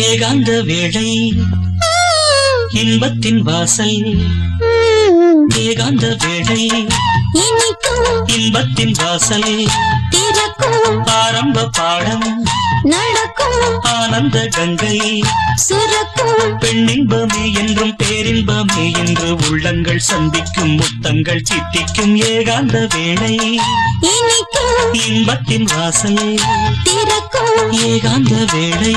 ஏகாந்த வேளை இன்பத்தின் வாசல் ஏகாந்த வேளை இன்பத்தின் வாசல் திறக்கும் ஆரம்ப பாடம் நடக்கும் ஆனந்த கங்கை சுரக்கும் பெண்ணின்பமே என்றும் பேரின்பமே என்று உள்ளங்கள் சந்திக்கும் முத்தங்கள் சித்திக்கும் ஏகாந்த வேளை இன்பத்தின் வாசல் திறக்கும் ஏகாந்த வேளை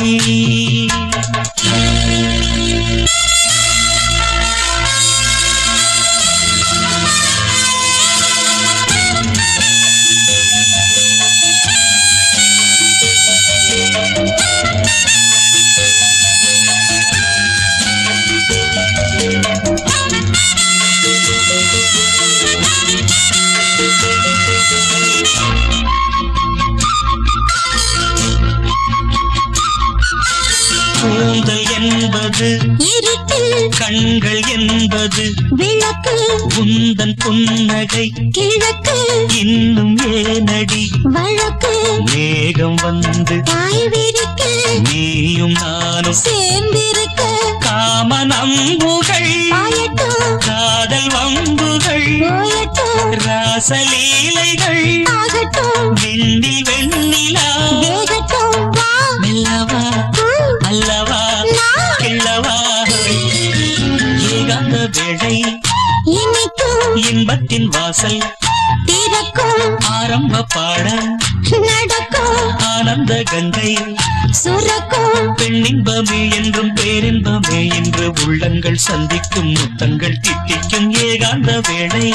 கூந்தல் என்பது இருட்டு கண்கள் என்பது விளக்கு உந்தன் புன்னகை கிழக்கு இன்னும் ஏனடி வழக்கு மேகம் வந்து பாய்விரிக்க நீயும் நானும் சேர்ந்திருக்க காமன் அம்புகள் காதல் வம்புகள் ராசலீலைகள் விண்ணில் வெண்ணிலா மெல்லவா அல்லவா கிள்ளவா ஏகாந்த வேளை இன்பத்தின் வாசல் திறக்கும் ஆரம்ப பாடம் நடக்கும் ஆனந்த கங்கை சுரக்கும் பெண்ணின்பமே என்றும் பேரின்பமே என்று உள்ளங்கள் சந்திக்கும் முத்தங்கள் தித்திக்கும் ஏகாந்த வேளை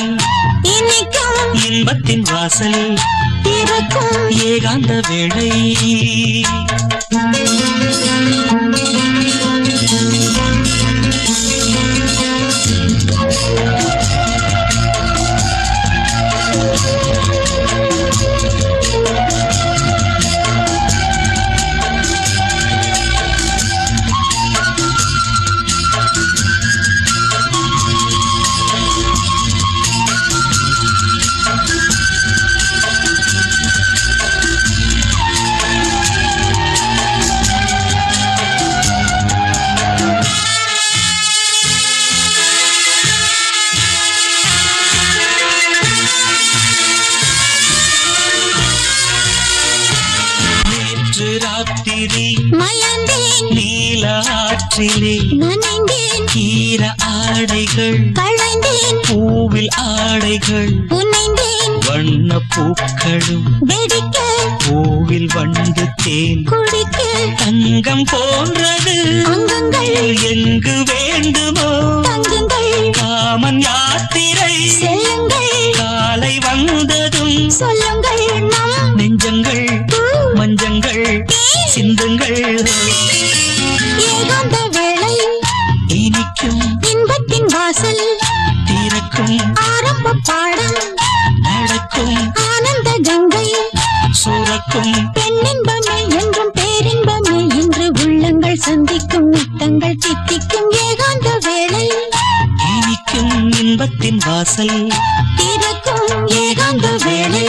இன்பத்தின் வாசல் திறக்கும் ஏகாந்த வேளை ராத்திரி மயந்தேன் நீல ஆற்றிலே நனைந்தேன் ஈர ஆடைகள் களைந்தேன் பூவில் ஆடைகள் புனைந்தேன் வண்ண பூக்களும் வெடிக்க பூவில் வண்டு தேன் குடிக்க தங்கம் போன்றது அங்கங்கள் எங்கு வேண்டுமோ தங்குங்கள் காமன் யாத்திரை செல்லுங்கள் காலை வந்ததும் சொல்லுங்கள் நம் நெஞ்சங்கள் மஞ்சங்கள் சிந்துங்கள் ஏகாந்த வேளை இனிக்கும் இன்பத்தின் வாசல் திறக்கும் ஆரம்ப பாடம் நடக்கும் ஆனந்த கங்கை சுரக்கும் பெண்ணின்பமே என்றும் பேரின்பமே என்று உள்ளங்கள் சந்திக்கும் முத்தங்கள் சித்திக்கும் ஏகாந்த வேளை இனிக்கும் இன்பத்தின் வாசல் திறக்கும் ஏகாந்த வேளை